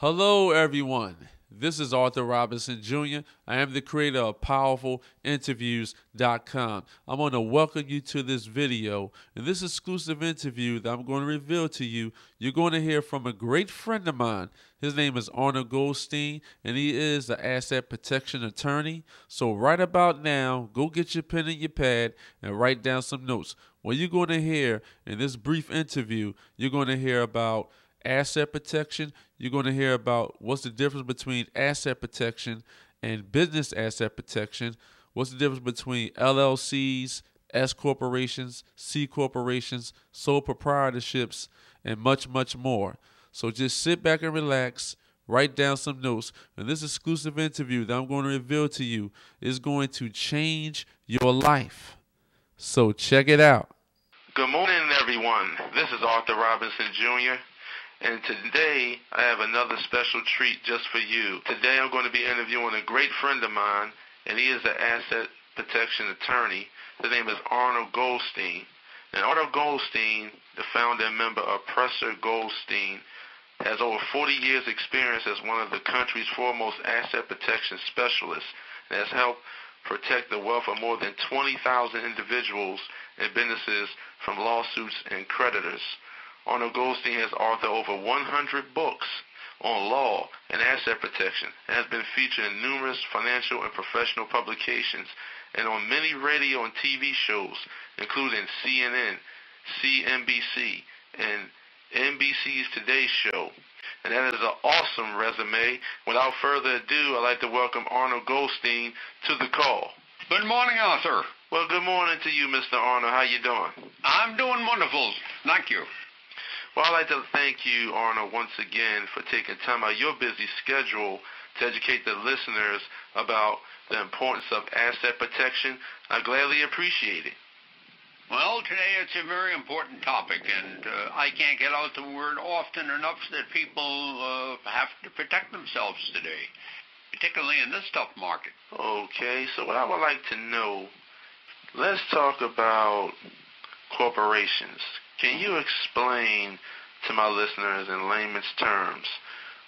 Hello, everyone. This is Arthur Robinson Jr. I am the creator of PowerfulInterviews.com. I'm going to welcome you to this video. In this exclusive interview that I'm going to reveal to you, you're going to hear from a great friend of mine. His name is Arnold Goldstein, and he is the asset protection attorney. So right about now, go get your pen and your pad and write down some notes. What you're going to hear in this brief interview, you're going to hear about asset protection. You're going to hear about what's the difference between asset protection and business asset protection. What's the difference between LLCs, S corporations, C corporations, sole proprietorships, and much, much more. So just sit back and relax, write down some notes. And this exclusive interview that I'm going to reveal to you is going to change your life. So check it out. Good morning, everyone. This is Arthur Robinson Jr., and today I have another special treat just for you. Today I'm going to be interviewing a great friend of mine, and he is an asset protection attorney. His name is Arnold Goldstein. And Arnold Goldstein, the founder and member of Presser Goldstein, has over 40 years experience as one of the country's foremost asset protection specialists and has helped protect the wealth of more than 20,000 individuals and businesses from lawsuits and creditors. Arnold Goldstein has authored over 100 books on law and asset protection and has been featured in numerous financial and professional publications and on many radio and TV shows, including CNN, CNBC, and NBC's Today Show. And that is an awesome resume. Without further ado, I'd like to welcome Arnold Goldstein to the call. Good morning, Arthur. Well, good morning to you, Mr. Arnold. How you doing? I'm doing wonderful. Thank you. Well, I'd like to thank you, Arnold, once again for taking time out of your busy schedule to educate the listeners about the importance of asset protection. I gladly appreciate it. Well, today it's a very important topic, and I can't get out the word often enough that people have to protect themselves today, particularly in this tough market. Okay, so what I would like to know, let's talk about corporations. Can you explain to my listeners in layman's terms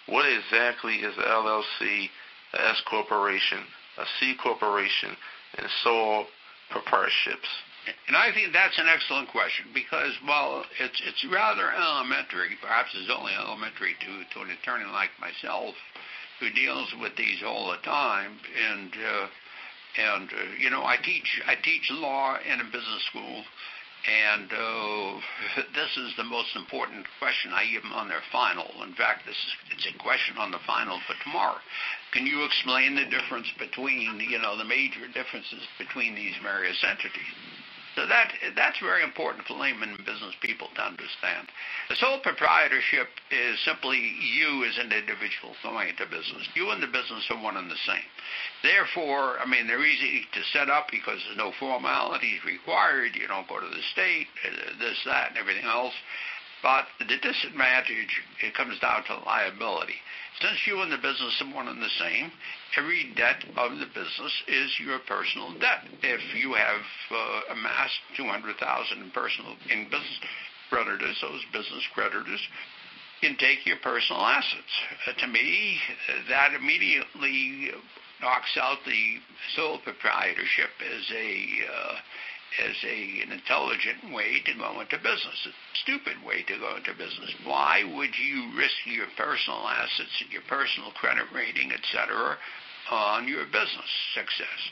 what exactly is a LLC, a S corporation, a C corporation, and sole proprietorships? And I think that's an excellent question because, well, it's rather elementary. Perhaps it's only elementary to an attorney like myself who deals with these all the time. And you know, I teach law in a business school. And this is the most important question I give them on their final. In fact, it's a question on the final for tomorrow. Can you explain the difference between, the major differences between these various entities? So that's very important for layman and business people to understand. The sole proprietorship is simply you as an individual going into business. You and the business are one and the same. Therefore, they're easy to set up because there's no formalities required. You don't go to the state, this, that, and everything else. But the disadvantage, it comes down to liability. Since you and the business are one and the same, every debt of the business is your personal debt. If you have amassed $200,000 in business creditors, those business creditors can take your personal assets. To me, that immediately knocks out the sole proprietorship as an intelligent way to go into business. It's a stupid way to go into business. Why would you risk your personal assets and your personal credit rating, etc., on your business success?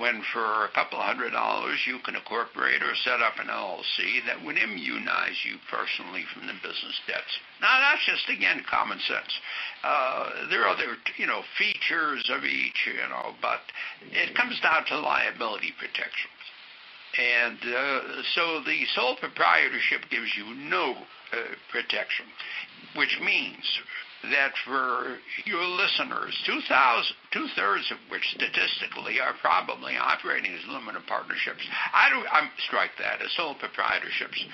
When for a couple of $100 you can incorporate or set up an LLC that would immunize you personally from the business debts. Now that's just, again, common sense. There are other features of each, but it comes down to liability protection. And so the sole proprietorship gives you no protection, which means that for your listeners, two-thirds of which statistically are probably operating as limited partnerships. Strike that, as sole proprietorships.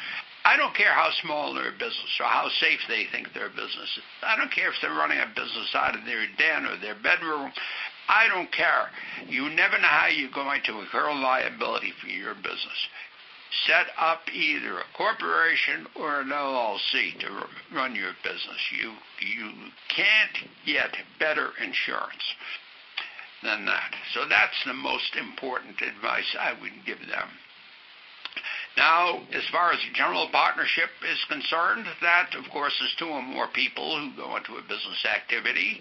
I don't care how small their business or how safe they think their business is. I don't care if they're running a business out of their den or their bedroom. I don't care. You never know how you're going to incur liability for your business. set up either a corporation or an LLC to run your business. You can't get better insurance than that. So that's the most important advice I would give them. Now, as far as a general partnership is concerned, that, of course, is two or more people who go into a business activity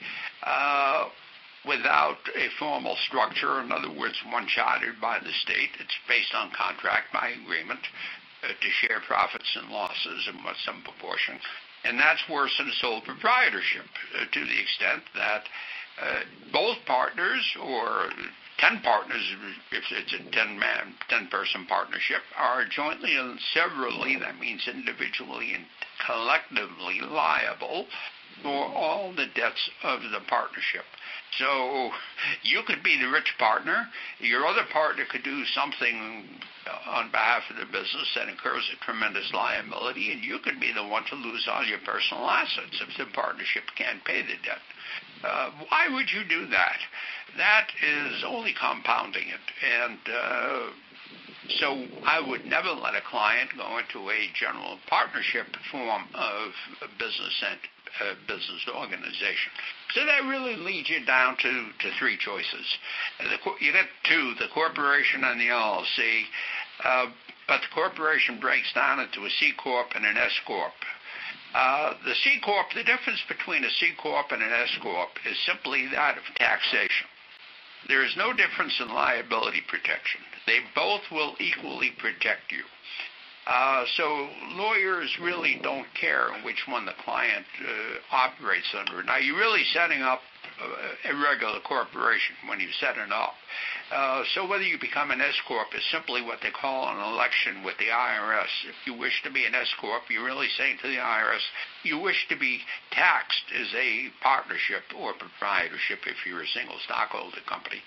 without a formal structure. In other words, one chartered by the state. It's based on contract by agreement to share profits and losses in some proportion. And that's worse than a sole proprietorship to the extent that both partners, or 10 partners, if it's a 10-person partnership, are jointly and severally, that means individually and collectively, liable for all the debts of the partnership. So you could be the rich partner. Your other partner could do something on behalf of the business that incurs a tremendous liability, and you could be the one to lose all your personal assets if the partnership can't pay the debt. Why would you do that? That is only compounding it. And so I would never let a client go into a general partnership form of a business organization. So that really leads you down to three choices. You get two, the corporation and the LLC, but the corporation breaks down into a C Corp and an S Corp. The C Corp, the difference between a C Corp and an S Corp is simply that of taxation. There is no difference in liability protection. They both will equally protect you. So lawyers really don't care which one the client operates under. Now, you're really setting up a regular corporation when you set it up. So whether you become an S-Corp is simply what they call an election with the IRS. If you wish to be an S-Corp, you're really saying to the IRS, you wish to be taxed as a partnership or proprietorship if you're a single stockholder company.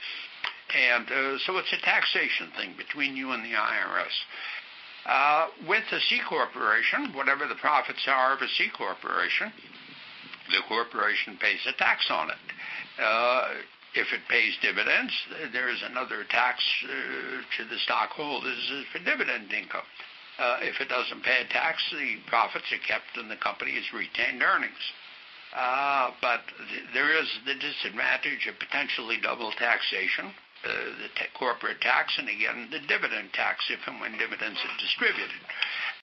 And so it's a taxation thing between you and the IRS. With a C corporation, whatever the profits are of a C corporation, the corporation pays a tax on it. If it pays dividends, there is another tax to the stockholders for dividend income. If it doesn't pay a tax, the profits are kept and the company has retained earnings. But there is the disadvantage of potentially double taxation. The corporate tax, and again, the dividend tax, if and when dividends are distributed.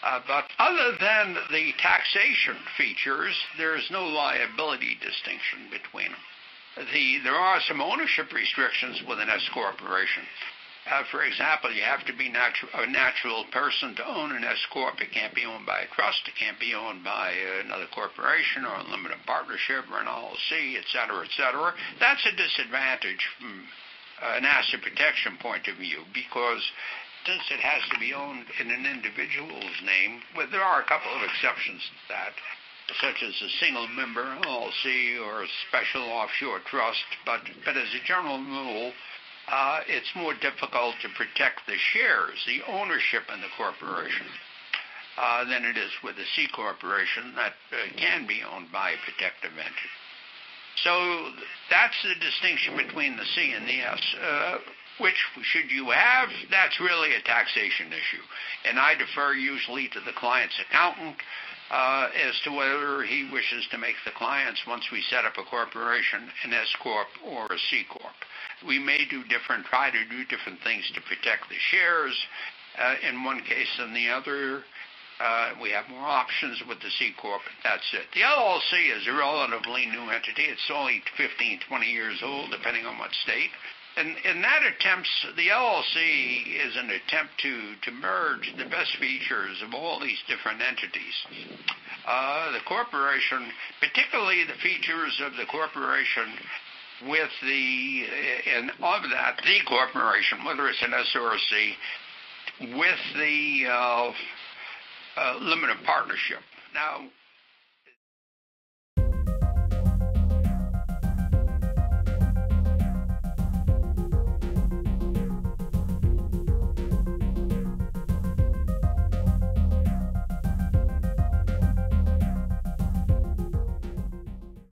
But other than the taxation features, there is no liability distinction between them. There are some ownership restrictions with an S corporation. For example, you have to be a natural person to own an S corp. It can't be owned by a trust. It can't be owned by another corporation or a limited partnership or an LLC, et cetera, et cetera. That's a disadvantage from an asset protection point of view, because since it has to be owned in an individual's name, well, there are a couple of exceptions to that, such as a single member LLC or a special offshore trust, but as a general rule, it's more difficult to protect the shares, the ownership in the corporation, than it is with a C corporation that can be owned by a protective entity. So that's the distinction between the C and the S. Which should you have? That's really a taxation issue. And I defer usually to the client's accountant as to whether he wishes to make the clients, once we set up a corporation, an S Corp or a C Corp. We may try to do different things to protect the shares in one case than the other. We have more options with the C Corp. That's it. The LLC is a relatively new entity. It's only 15, 20 years old, depending on what state. And in that the LLC is an attempt to merge the best features of all these different entities. The corporation, particularly the features of the corporation with the corporation, whether it's an S or a C, with the limited partnership. Now,